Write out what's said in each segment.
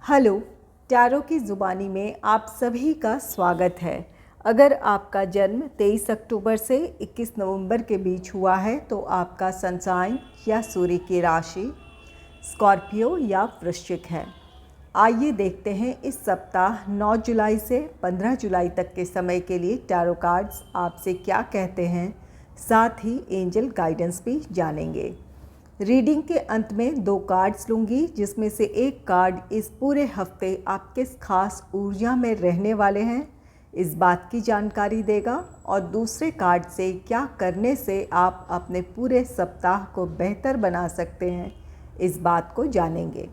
Hello, tarot की ज़ुबानी में आप सभी का स्वागत है। अगर आपका जन्म 23 अक्टूबर से 21 नवंबर के बीच हुआ है तो आपका सन साइन या सूर्य की राशि स्कॉर्पियो या वृश्चिक है। आइए देखते हैं इस सप्ताह 9 जुलाई से 15 जुलाई तक के समय के लिए टैरो कार्ड्स आपसे क्या कहते हैं। साथ ही एंजल गाइडेंस भी जानेंगे। रीडिंग के अंत में 2 कार्ड्स लूँगी, जिसमें से एक कार्ड इस पूरे हफ्ते आप किस खास ऊर्जा में रहने वाले हैं इस बात की जानकारी देगा, और दूसरे कार्ड से क्या करने से आप अपने पूरे सप्ताह को बेहतर बना सकते हैं इस बात को जानेंगे।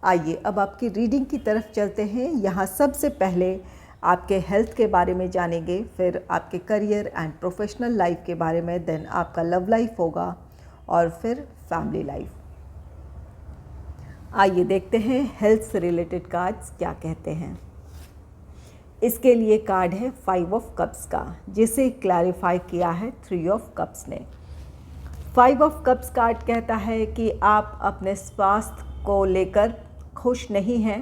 आइए अब आपकी रीडिंग की तरफ चलते हैं। यहाँ सबसे पहले आपके हेल्थ के बारे में जानेंगे, फिर आपके करियर एंड प्रोफेशनल लाइफ के बारे में, देन आपका लव लाइफ होगा और फिर फैमिली लाइफ। आइए देखते हैं हेल्थ से रिलेटेड कार्ड्स क्या कहते हैं। इसके लिए कार्ड है 5 ऑफ कप्स का, जिसे क्लैरिफाई किया है 3 ऑफ कप्स ने। 5 ऑफ कप्स कार्ड कहता है कि आप अपने स्वास्थ्य को लेकर खुश नहीं हैं।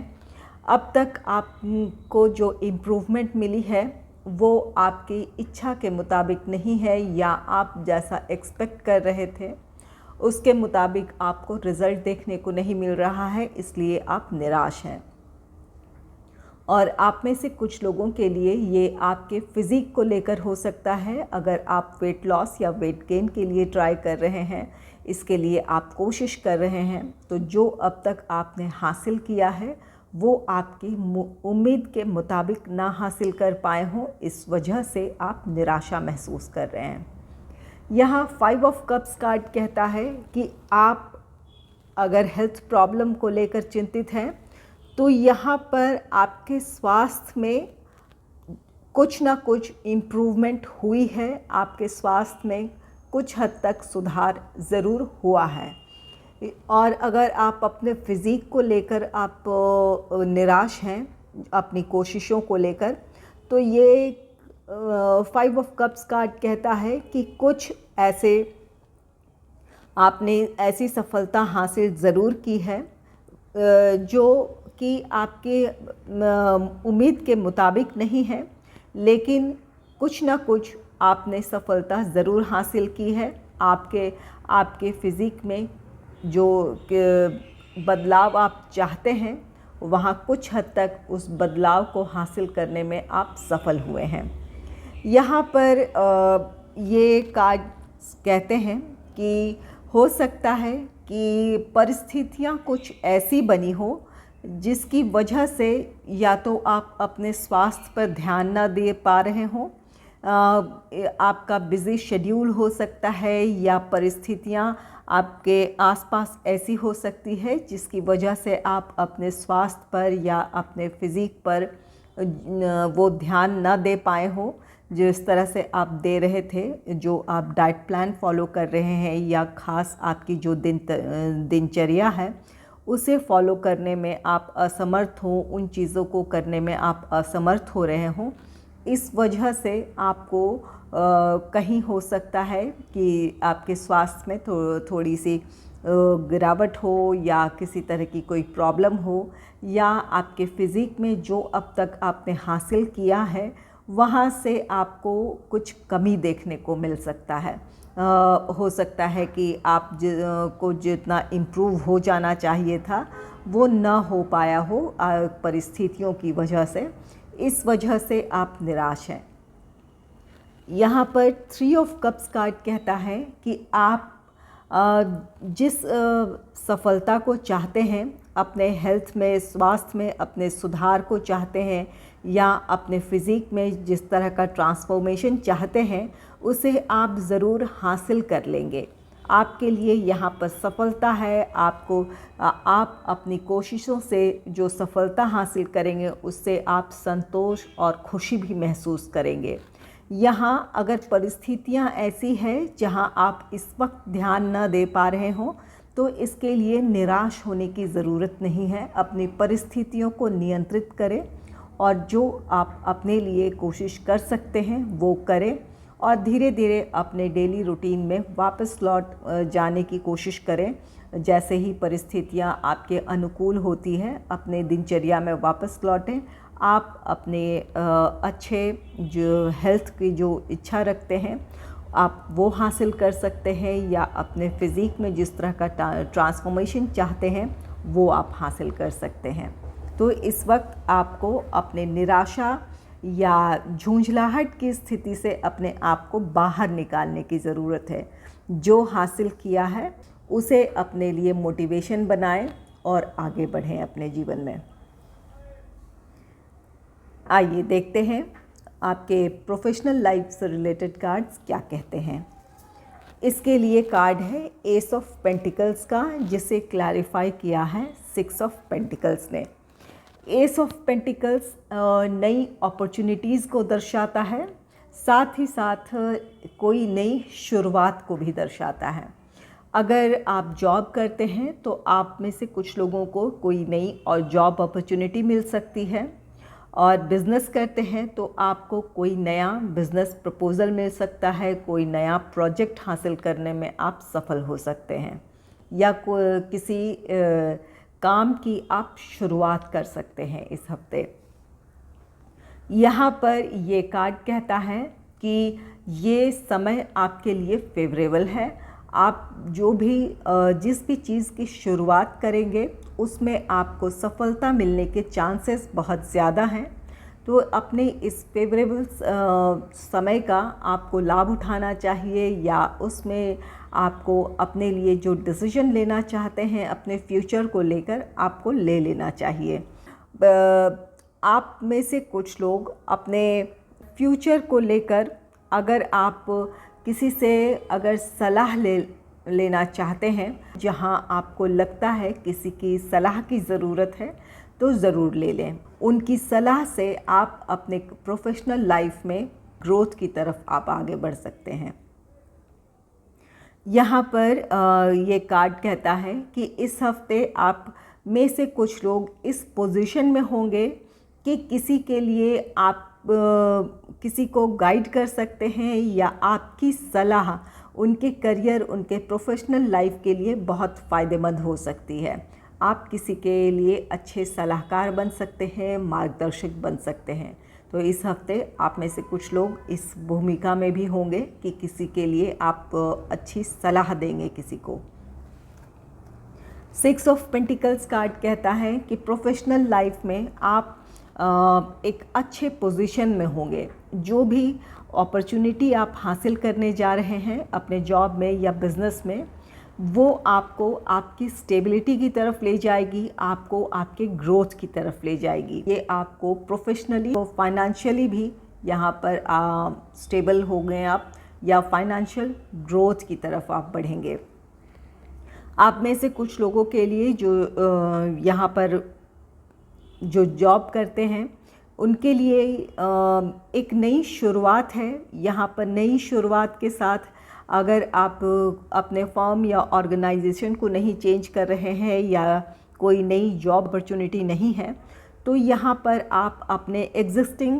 अब तक आपको जो इम्प्रूवमेंट मिली है वो आपकी इच्छा के मुताबिक नहीं है, या आप जैसा एक्सपेक्ट कर रहे थे उसके मुताबिक आपको रिज़ल्ट देखने को नहीं मिल रहा है, इसलिए आप निराश हैं। और आप में से कुछ लोगों के लिए ये आपके फ़िज़िक को लेकर हो सकता है। अगर आप वेट लॉस या वेट गेन के लिए ट्राई कर रहे हैं, इसके लिए आप कोशिश कर रहे हैं, तो जो अब तक आपने हासिल किया है वो आपकी उम्मीद के मुताबिक ना हासिल कर पाए हों, इस वजह से आप निराशा महसूस कर रहे हैं। यहाँ 5 ऑफ कप्स कार्ड कहता है कि आप अगर हेल्थ प्रॉब्लम को लेकर चिंतित हैं तो यहाँ पर आपके स्वास्थ्य में कुछ ना कुछ इम्प्रूवमेंट हुई है। आपके स्वास्थ्य में कुछ हद तक सुधार ज़रूर हुआ है। और अगर आप अपने फ़िज़िक को लेकर आप निराश हैं अपनी कोशिशों को लेकर, तो ये 5 ऑफ कप्स कार्ड कहता है कि कुछ ऐसे आपने ऐसी सफलता हासिल ज़रूर की है जो कि आपके उम्मीद के मुताबिक नहीं है, लेकिन कुछ ना कुछ आपने सफलता ज़रूर हासिल की है। आपके फ़िज़िक में जो बदलाव आप चाहते हैं, वहाँ कुछ हद तक उस बदलाव को हासिल करने में आप सफल हुए हैं। यहाँ पर ये कार्ड कहते हैं कि हो सकता है कि परिस्थितियाँ कुछ ऐसी बनी हो जिसकी वजह से या तो आप अपने स्वास्थ्य पर ध्यान ना दे पा रहे हों, आपका बिज़ी शेड्यूल हो सकता है, या परिस्थितियाँ आपके आसपास ऐसी हो सकती है जिसकी वजह से आप अपने स्वास्थ्य पर या अपने फ़िज़िक पर वो ध्यान ना दे पाए हों जिस तरह से आप दे रहे थे। जो आप डाइट प्लान फॉलो कर रहे हैं या ख़ास आपकी जो दिनचर्या है उसे फॉलो करने में आप असमर्थ हो, उन चीज़ों को करने में आप असमर्थ हो रहे हों, इस वजह से आपको कहीं हो सकता है कि आपके स्वास्थ्य में थोड़ी सी गिरावट हो, या किसी तरह की कोई प्रॉब्लम हो, या आपके फ़िज़िक में जो अब तक आपने हासिल किया है वहाँ से आपको कुछ कमी देखने को मिल सकता है। हो सकता है कि आप को जितना इम्प्रूव हो जाना चाहिए था वो ना हो पाया हो परिस्थितियों की वजह से, इस वजह से आप निराश हैं। यहाँ पर 3 ऑफ कप्स कार्ड कहता है कि आप जिस सफलता को चाहते हैं, अपने हेल्थ में, स्वास्थ्य में अपने सुधार को चाहते हैं, या अपने फ़िज़िक में जिस तरह का ट्रांसफॉर्मेशन चाहते हैं, उसे आप ज़रूर हासिल कर लेंगे। आपके लिए यहाँ पर सफलता है। आप अपनी कोशिशों से जो सफलता हासिल करेंगे उससे आप संतोष और खुशी भी महसूस करेंगे। यहाँ अगर परिस्थितियाँ ऐसी हैं जहाँ आप इस वक्त ध्यान न दे पा रहे हों, तो इसके लिए निराश होने की ज़रूरत नहीं है। अपनी परिस्थितियों को नियंत्रित करें और जो आप अपने लिए कोशिश कर सकते हैं वो करें, और धीरे धीरे अपने डेली रूटीन में वापस लौट जाने की कोशिश करें। जैसे ही परिस्थितियाँ आपके अनुकूल होती हैं अपने दिनचर्या में वापस लौटें। आप अपने अच्छे जो हेल्थ की जो इच्छा रखते हैं आप वो हासिल कर सकते हैं, या अपने फ़िज़ीक में जिस तरह का ट्रांसफॉर्मेशन चाहते हैं वो आप हासिल कर सकते हैं। तो इस वक्त आपको अपने निराशा या झुंझलाहट की स्थिति से अपने आप को बाहर निकालने की ज़रूरत है। जो हासिल किया है उसे अपने लिए मोटिवेशन बनाएं और आगे बढ़ें अपने जीवन में। आइए देखते हैं आपके प्रोफेशनल लाइफ से रिलेटेड कार्ड्स क्या कहते हैं। इसके लिए कार्ड है एस ऑफ पेंटिकल्स का, जिसे क्लैरिफाई किया है 6 ऑफ पेंटिकल्स ने। एस ऑफ पेंटिकल्स नई अपॉर्चुनिटीज़ को दर्शाता है, साथ ही साथ कोई नई शुरुआत को भी दर्शाता है। अगर आप जॉब करते हैं तो आप में से कुछ लोगों को कोई नई और जॉब अपॉर्चुनिटी मिल सकती है, और बिज़नेस करते हैं तो आपको कोई नया बिज़नेस प्रपोज़ल मिल सकता है, कोई नया प्रोजेक्ट हासिल करने में आप सफल हो सकते हैं, या किसी काम की आप शुरुआत कर सकते हैं इस हफ्ते। यहाँ पर ये कार्ड कहता है कि ये समय आपके लिए फेवरेबल है। आप जिस भी चीज़ की शुरुआत करेंगे उसमें आपको सफलता मिलने के चांसेस बहुत ज़्यादा हैं। तो अपने इस फेवरेबल समय का आपको लाभ उठाना चाहिए, या उसमें आपको अपने लिए जो डिसीजन लेना चाहते हैं अपने फ्यूचर को लेकर आपको ले लेना चाहिए। आप में से कुछ लोग अपने फ्यूचर को लेकर अगर आप किसी से अगर सलाह लेना चाहते हैं, जहां आपको लगता है किसी की सलाह की ज़रूरत है, तो ज़रूर ले लें। उनकी सलाह से आप अपने प्रोफेशनल लाइफ में ग्रोथ की तरफ आप आगे बढ़ सकते हैं। यहाँ पर ये कार्ड कहता है कि इस हफ्ते आप में से कुछ लोग इस पोजीशन में होंगे कि किसी के लिए आप किसी को गाइड कर सकते हैं, या आपकी सलाह उनके करियर, उनके प्रोफेशनल लाइफ के लिए बहुत फ़ायदेमंद हो सकती है। आप किसी के लिए अच्छे सलाहकार बन सकते हैं, मार्गदर्शक बन सकते हैं। तो इस हफ्ते आप में से कुछ लोग इस भूमिका में भी होंगे कि किसी के लिए आप अच्छी सलाह देंगे किसी को। 6 ऑफ पेंटिकल्स कार्ड कहता है कि प्रोफेशनल लाइफ में आप एक अच्छे पोजीशन में होंगे। जो भी अपॉर्चुनिटी आप हासिल करने जा रहे हैं अपने जॉब में या बिज़नेस में, वो आपको आपकी स्टेबिलिटी की तरफ ले जाएगी, आपको आपके ग्रोथ की तरफ ले जाएगी। ये आपको प्रोफेशनली और फाइनेंशियली भी यहाँ पर स्टेबल हो गए आप, या फाइनेंशियल ग्रोथ की तरफ आप बढ़ेंगे। आप में से कुछ लोगों के लिए जो यहाँ पर जो जॉब करते हैं उनके लिए एक नई शुरुआत है। यहाँ पर नई शुरुआत के साथ अगर आप अपने फर्म या ऑर्गेनाइजेशन को नहीं चेंज कर रहे हैं, या कोई नई जॉब अपॉर्चुनिटी नहीं है, तो यहाँ पर आप अपने एग्जिस्टिंग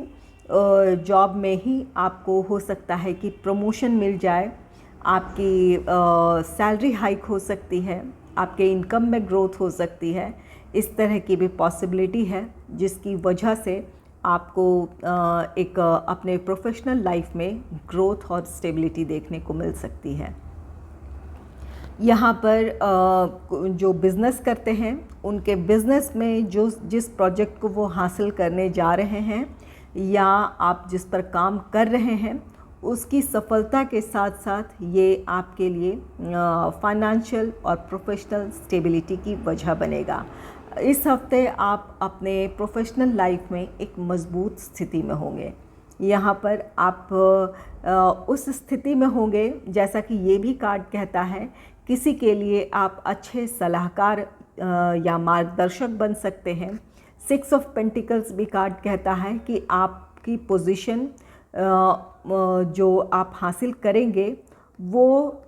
जॉब में ही आपको हो सकता है कि प्रमोशन मिल जाए, आपकी सैलरी हाइक हो सकती है, आपके इनकम में ग्रोथ हो सकती है। इस तरह की भी पॉसिबिलिटी है, जिसकी वजह से आपको एक अपने प्रोफेशनल लाइफ में ग्रोथ और स्टेबिलिटी देखने को मिल सकती है। यहाँ पर जो बिज़नेस करते हैं उनके बिज़नेस में जिस प्रोजेक्ट को वो हासिल करने जा रहे हैं, या आप जिस पर काम कर रहे हैं, उसकी सफलता के साथ साथ ये आपके लिए फाइनेंशियल और प्रोफेशनल स्टेबिलिटी की वजह बनेगा। इस हफ्ते आप अपने प्रोफेशनल लाइफ में एक मज़बूत स्थिति में होंगे। यहाँ पर आप उस स्थिति में होंगे, जैसा कि ये भी कार्ड कहता है, किसी के लिए आप अच्छे सलाहकार या मार्गदर्शक बन सकते हैं। 6 ऑफ पेंटिकल्स भी कार्ड कहता है कि आपकी पोजीशन जो आप हासिल करेंगे वो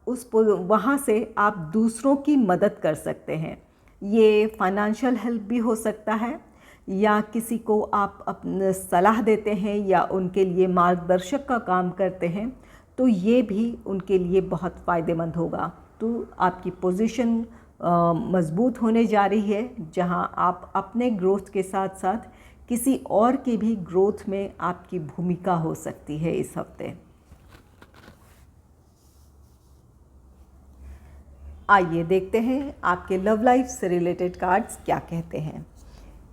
वहाँ से आप दूसरों की मदद कर सकते हैं। ये फाइनेंशियल हेल्प भी हो सकता है, या किसी को आप अपने सलाह देते हैं या उनके लिए मार्गदर्शक का काम करते हैं, तो ये भी उनके लिए बहुत फ़ायदेमंद होगा। टू आपकी पोजीशन मज़बूत होने जा रही है, जहां आप अपने ग्रोथ के साथ साथ किसी और की भी ग्रोथ में आपकी भूमिका हो सकती है इस हफ्ते। आइए देखते हैं आपके लव लाइफ से रिलेटेड कार्ड्स क्या कहते हैं।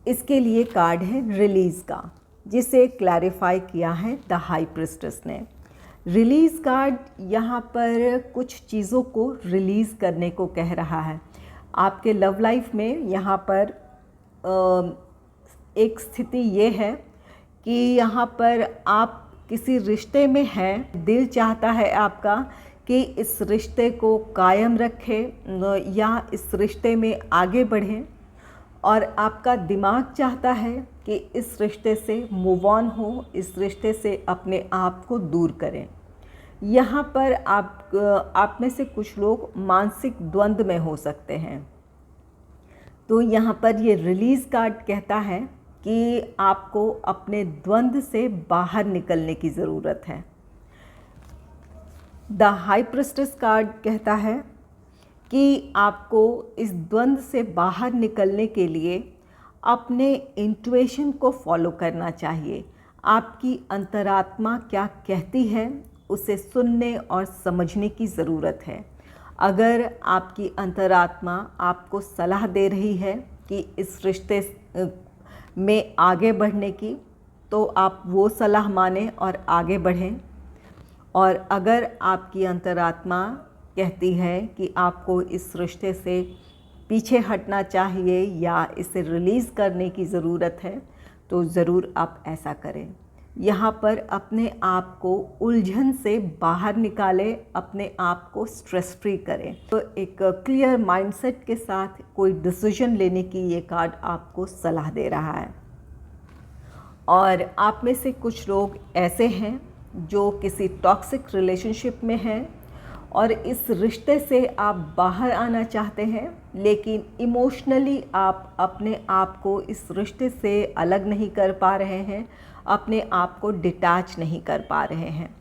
इसके लिए कार्ड है रिलीज़ का, जिसे क्लैरिफाई किया है द हाई प्रिस्टेस ने। रिलीज़ कार्ड यहाँ पर कुछ चीज़ों को रिलीज़ करने को कह रहा है। आपके लव लाइफ में यहाँ पर एक स्थिति ये है कि यहाँ पर आप किसी रिश्ते में हैं, दिल चाहता है आपका कि इस रिश्ते को कायम रखें या इस रिश्ते में आगे बढ़ें, और आपका दिमाग चाहता है कि इस रिश्ते से मूव ऑन हो, इस रिश्ते से अपने आप को दूर करें। यहाँ पर आप में से कुछ लोग मानसिक द्वंद्व में हो सकते हैं। तो यहाँ पर ये रिलीज़ कार्ड कहता है कि आपको अपने द्वंद्व से बाहर निकलने की ज़रूरत है। द हाई प्रिस्टेस कार्ड कहता है कि आपको इस द्वंद्व से बाहर निकलने के लिए अपने इंट्यूशन को फॉलो करना चाहिए। आपकी अंतरात्मा क्या कहती है उसे सुनने और समझने की ज़रूरत है। अगर आपकी अंतरात्मा आपको सलाह दे रही है कि इस रिश्ते में आगे बढ़ने की, तो आप वो सलाह मानें और आगे बढ़ें। और अगर आपकी अंतरात्मा कहती है कि आपको इस रिश्ते से पीछे हटना चाहिए या इसे रिलीज़ करने की ज़रूरत है, तो ज़रूर आप ऐसा करें। यहाँ पर अपने आप को उलझन से बाहर निकालें, अपने आप को स्ट्रेस फ्री करें। तो एक क्लियर माइंडसेट के साथ कोई डिसीजन लेने की ये कार्ड आपको सलाह दे रहा है। और आप में से कुछ लोग ऐसे हैं जो किसी टॉक्सिक रिलेशनशिप में हैं और इस रिश्ते से आप बाहर आना चाहते हैं, लेकिन इमोशनली आप अपने आप को इस रिश्ते से अलग नहीं कर पा रहे हैं, अपने आप को डिटैच नहीं कर पा रहे हैं।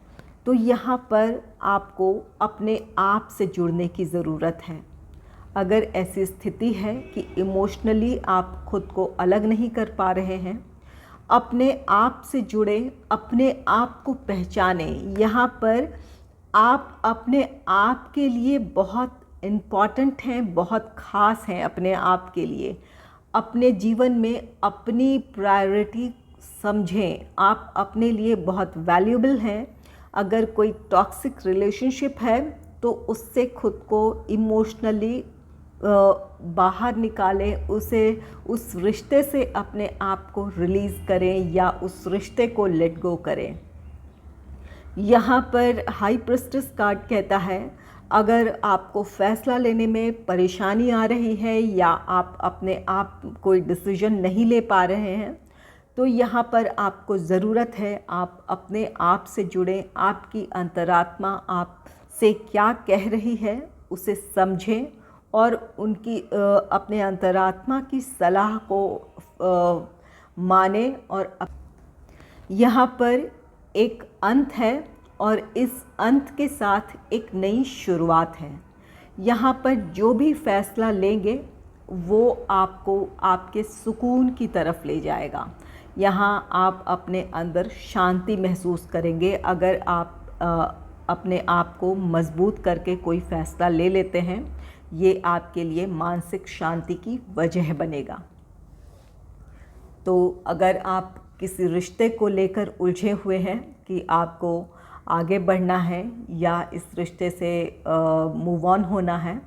तो यहाँ पर आपको अपने आप से जुड़ने की ज़रूरत है। अगर ऐसी स्थिति है कि इमोशनली आप खुद को अलग नहीं कर पा रहे हैं, अपने आप से जुड़े, अपने आप को पहचानें। यहाँ पर आप अपने आप के लिए बहुत इम्पॉर्टेंट हैं, बहुत ख़ास हैं अपने आप के लिए। अपने जीवन में अपनी प्रायोरिटी समझें, आप अपने लिए बहुत वैल्यूएबल हैं। अगर कोई टॉक्सिक रिलेशनशिप है तो उससे खुद को इमोशनली बाहर निकालें, उस रिश्ते से अपने आप को रिलीज़ करें या उस रिश्ते को लेट गो करें। यहाँ पर हाई प्रिस्टेस कार्ड कहता है अगर आपको फ़ैसला लेने में परेशानी आ रही है या आप अपने आप कोई डिसीजन नहीं ले पा रहे हैं, तो यहाँ पर आपको ज़रूरत है आप अपने आप से जुड़ें। आपकी अंतरात्मा आपसे क्या कह रही है उसे समझें और उनकी अपने अंतरात्मा की सलाह को माने। और यहाँ पर एक अंत है और इस अंत के साथ एक नई शुरुआत है। यहाँ पर जो भी फ़ैसला लेंगे वो आपको आपके सुकून की तरफ ले जाएगा। यहाँ आप अपने अंदर शांति महसूस करेंगे। अगर आप अपने आप को मजबूत करके कोई फ़ैसला ले लेते हैं, ये आपके लिए मानसिक शांति की वजह बनेगा। तो अगर आप किसी रिश्ते को लेकर उलझे हुए हैं कि आपको आगे बढ़ना है या इस रिश्ते से मूव ऑन होना है,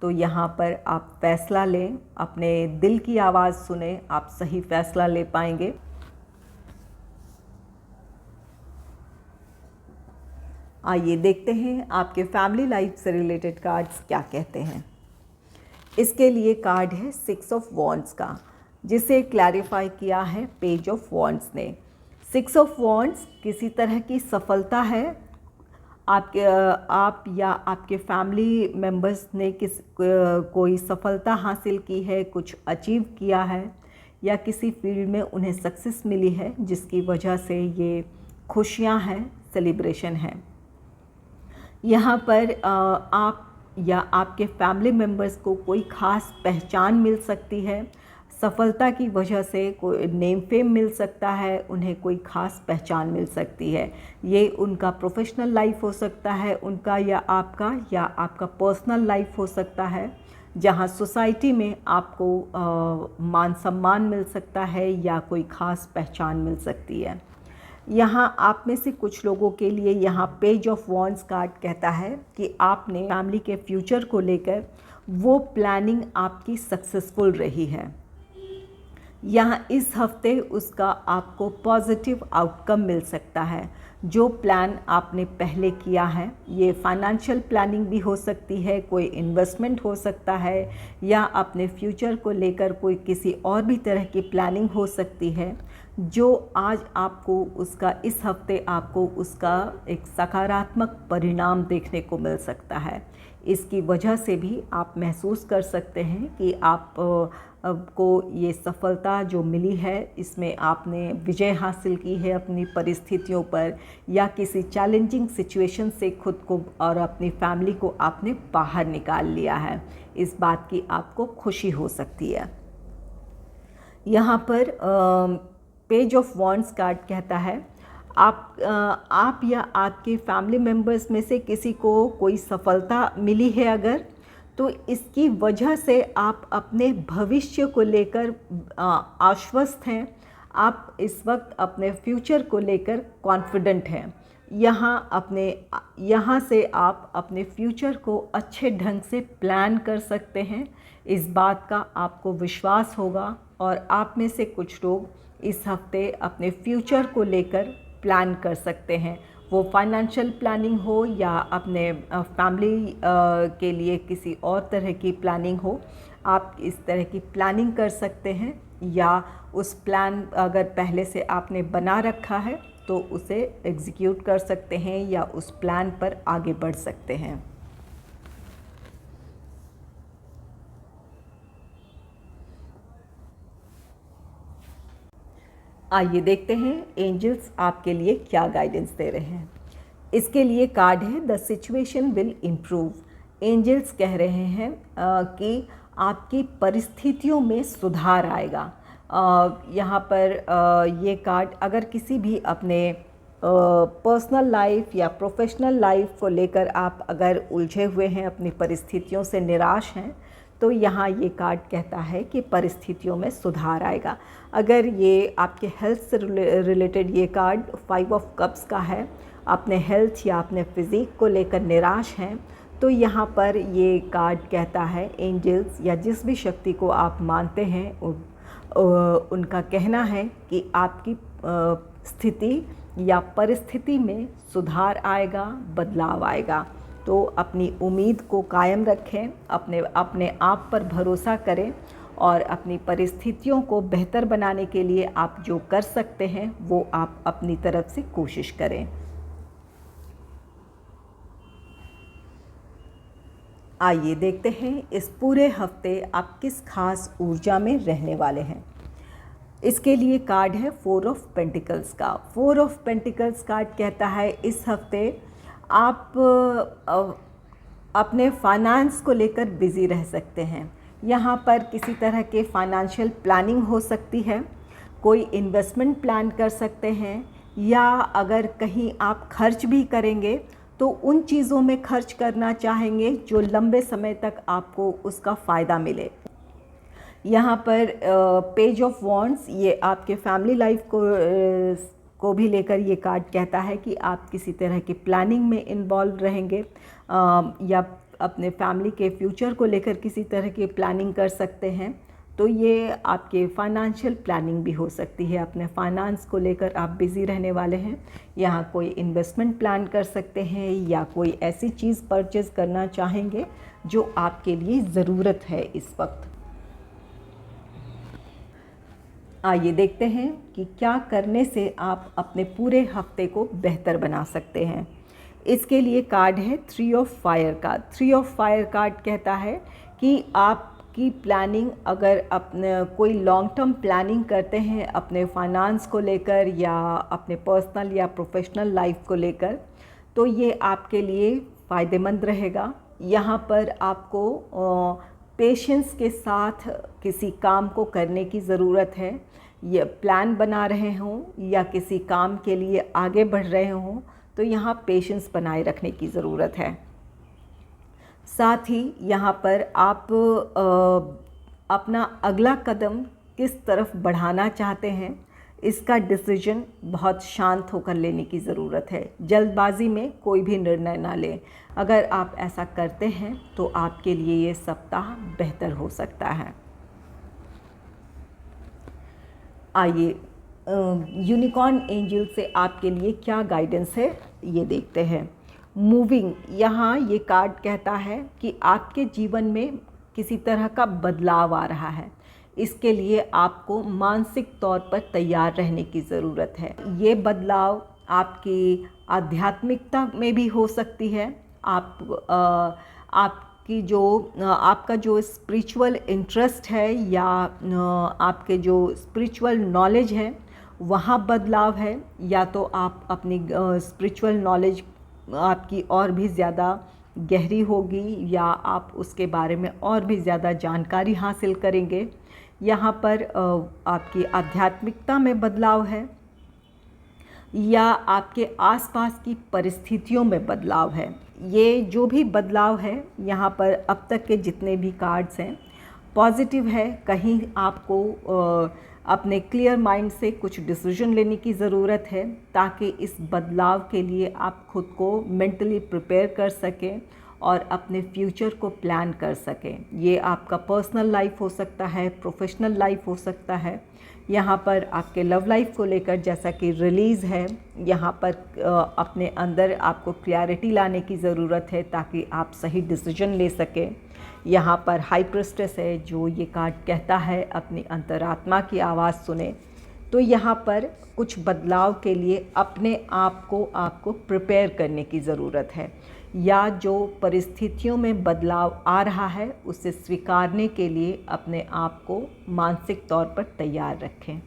तो यहाँ पर आप फ़ैसला लें, अपने दिल की आवाज़ सुने, आप सही फ़ैसला ले पाएंगे। आइए देखते हैं आपके फैमिली लाइफ से रिलेटेड कार्ड्स क्या कहते हैं। इसके लिए कार्ड है 6 ऑफ वॉन्ड्स का, जिसे क्लैरिफाई किया है पेज ऑफ वॉन्ड्स ने। 6 ऑफ वॉन्ड्स किसी तरह की सफलता है। आप या आपके फैमिली मेम्बर्स ने कोई सफलता हासिल की है, कुछ अचीव किया है या किसी फील्ड में उन्हें सक्सेस मिली है, जिसकी वजह से ये खुशियां हैं, सेलिब्रेशन है। यहाँ पर आप या आपके फैमिली मेम्बर्स को कोई ख़ास पहचान मिल सकती है। सफलता की वजह से कोई नेम फेम मिल सकता है, उन्हें कोई ख़ास पहचान मिल सकती है। ये उनका प्रोफेशनल लाइफ हो सकता है उनका या आपका पर्सनल लाइफ हो सकता है, जहाँ सोसाइटी में आपको मान सम्मान मिल सकता है या कोई ख़ास पहचान मिल सकती है। यहाँ आप में से कुछ लोगों के लिए यहाँ पेज ऑफ वॉन्ड्स कार्ड कहता है कि आपने फैमिली के फ्यूचर को लेकर वो प्लानिंग आपकी सक्सेसफुल रही है। यहाँ इस हफ्ते उसका आपको पॉजिटिव आउटकम मिल सकता है। जो प्लान आपने पहले किया है, ये फाइनेंशियल प्लानिंग भी हो सकती है, कोई इन्वेस्टमेंट हो सकता है, या अपने फ्यूचर को लेकर कोई किसी और भी तरह की प्लानिंग हो सकती है, जो आज आपको उसका इस हफ्ते आपको उसका एक सकारात्मक परिणाम देखने को मिल सकता है। इसकी वजह से भी आप महसूस कर सकते हैं कि को ये सफलता जो मिली है, इसमें आपने विजय हासिल की है अपनी परिस्थितियों पर, या किसी चैलेंजिंग सिचुएशन से खुद को और अपनी फैमिली को आपने बाहर निकाल लिया है। इस बात की आपको खुशी हो सकती है। यहाँ पर पेज ऑफ वॉन्ड्स कार्ड कहता है आप या आपके फैमिली मेम्बर्स में से किसी को कोई सफलता मिली है अगर, तो इसकी वजह से आप अपने भविष्य को लेकर आश्वस्त हैं। आप इस वक्त अपने फ्यूचर को लेकर कॉन्फिडेंट हैं। यहाँ से आप अपने फ्यूचर को अच्छे ढंग से प्लान कर सकते हैं। इस बात का आपको विश्वास होगा और आप में से कुछ लोग इस हफ्ते अपने फ्यूचर को लेकर प्लान कर सकते हैं। वो फाइनेंशियल प्लानिंग हो या अपने फैमिली के लिए किसी और तरह की प्लानिंग हो, आप इस तरह की प्लानिंग कर सकते हैं। या उस प्लान अगर पहले से आपने बना रखा है तो उसे एग्जीक्यूट कर सकते हैं या उस प्लान पर आगे बढ़ सकते हैं। आइए देखते हैं एंजल्स आपके लिए क्या गाइडेंस दे रहे हैं। इसके लिए कार्ड है the situation will improve. Angels कह रहे हैं कि आपकी परिस्थितियों में सुधार आएगा। यहाँ पर ये कार्ड अगर किसी भी अपने पर्सनल लाइफ या प्रोफेशनल लाइफ को लेकर आप अगर उलझे हुए हैं, अपनी परिस्थितियों से निराश हैं, तो यहाँ ये कार्ड कहता है कि परिस्थितियों में सुधार आएगा। अगर ये आपके हेल्थ से रिलेटेड ये कार्ड 5 ऑफ कप्स का है, अपने हेल्थ या अपने फिज़िक को लेकर निराश हैं, तो यहाँ पर ये कार्ड कहता है एंजल्स या जिस भी शक्ति को आप मानते हैं उनका कहना है कि आपकी स्थिति या परिस्थिति में सुधार आएगा, बदलाव आएगा। तो अपनी उम्मीद को कायम रखें, अपने आप पर भरोसा करें और अपनी परिस्थितियों को बेहतर बनाने के लिए आप जो कर सकते हैं वो आप अपनी तरफ से कोशिश करें। आइए देखते हैं इस पूरे हफ्ते आप किस खास ऊर्जा में रहने वाले हैं। इसके लिए कार्ड है 4 ऑफ पेंटिकल्स का। 4 ऑफ पेंटिकल्स कार्ड कहता है इस हफ्ते आप अपने फाइनेंस को लेकर बिज़ी रह सकते हैं। यहाँ पर किसी तरह के फाइनेंशियल प्लानिंग हो सकती है, कोई इन्वेस्टमेंट प्लान कर सकते हैं, या अगर कहीं आप खर्च भी करेंगे तो उन चीज़ों में खर्च करना चाहेंगे जो लंबे समय तक आपको उसका फ़ायदा मिले। यहाँ पर पेज ऑफ वॉन्ड्स ये आपके फैमिली लाइफ को भी लेकर ये कार्ड कहता है कि आप किसी तरह की प्लानिंग में इन्वॉल्व रहेंगे, या अपने फैमिली के फ्यूचर को लेकर किसी तरह की प्लानिंग कर सकते हैं। तो ये आपके फाइनेंशियल प्लानिंग भी हो सकती है, अपने फाइनेंस को लेकर आप बिज़ी रहने वाले हैं। यहाँ कोई इन्वेस्टमेंट प्लान कर सकते हैं या कोई ऐसी चीज़ परचेज़ करना चाहेंगे जो आपके लिए ज़रूरत है इस वक्त। आइए देखते हैं कि क्या करने से आप अपने पूरे हफ्ते को बेहतर बना सकते हैं। इसके लिए कार्ड है 3 ऑफ फायर का। 3 ऑफ फायर कार्ड कहता है कि आपकी प्लानिंग, अगर अपने कोई लॉन्ग टर्म प्लानिंग करते हैं अपने फाइनेंस को लेकर या अपने पर्सनल या प्रोफेशनल लाइफ को लेकर, तो ये आपके लिए फ़ायदेमंद रहेगा। यहाँ पर आपको पेशेंस के साथ किसी काम को करने की ज़रूरत है। ये प्लान बना रहे हों या किसी काम के लिए आगे बढ़ रहे हों तो यहाँ पेशेंस बनाए रखने की ज़रूरत है। साथ ही यहाँ पर आप अपना अगला कदम किस तरफ बढ़ाना चाहते हैं इसका डिसीजन बहुत शांत होकर लेने की ज़रूरत है। जल्दबाजी में कोई भी निर्णय ना लें। अगर आप ऐसा करते हैं तो आपके लिए ये सप्ताह बेहतर हो सकता है। आइए यूनिकॉर्न एंजल से आपके लिए क्या गाइडेंस है ये देखते हैं। मूविंग, यहाँ ये कार्ड कहता है कि आपके जीवन में किसी तरह का बदलाव आ रहा है। इसके लिए आपको मानसिक तौर पर तैयार रहने की ज़रूरत है। ये बदलाव आपकी आध्यात्मिकता में भी हो सकती है। आपका जो स्पिरिचुअल इंटरेस्ट है या आपके जो स्पिरिचुअल नॉलेज है वहाँ बदलाव है, या तो आप अपनी स्पिरिचुअल नॉलेज आपकी और भी ज़्यादा गहरी होगी या आप उसके बारे में और भी ज़्यादा जानकारी हासिल करेंगे। यहाँ पर आपकी आध्यात्मिकता में बदलाव है या आपके आसपास की परिस्थितियों में बदलाव है। ये जो भी बदलाव है यहाँ पर अब तक के जितने भी कार्ड्स हैं पॉजिटिव है। कहीं आपको अपने क्लियर माइंड से कुछ डिसीजन लेने की ज़रूरत है ताकि इस बदलाव के लिए आप खुद को मेंटली प्रिपेयर कर सकें और अपने फ्यूचर को प्लान कर सकें। ये आपका पर्सनल लाइफ हो सकता है, प्रोफेशनल लाइफ हो सकता है। यहाँ पर आपके लव लाइफ को लेकर जैसा कि रिलीज़ है, यहाँ पर अपने अंदर आपको क्लैरिटी लाने की ज़रूरत है ताकि आप सही डिसीजन ले सकें। यहाँ पर हाई प्रीस्टेस है जो ये कार्ड कहता है अपनी अंतरात्मा की आवाज़ सुने। तो यहाँ पर कुछ बदलाव के लिए अपने आप को आपको प्रिपेयर करने की ज़रूरत है, या जो परिस्थितियों में बदलाव आ रहा है उसे स्वीकारने के लिए अपने आप को मानसिक तौर पर तैयार रखें।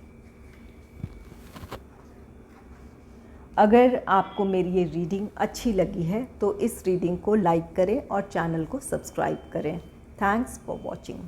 अगर आपको मेरी ये रीडिंग अच्छी लगी है तो इस रीडिंग को लाइक करें और चैनल को सब्सक्राइब करें। Thanks for watching.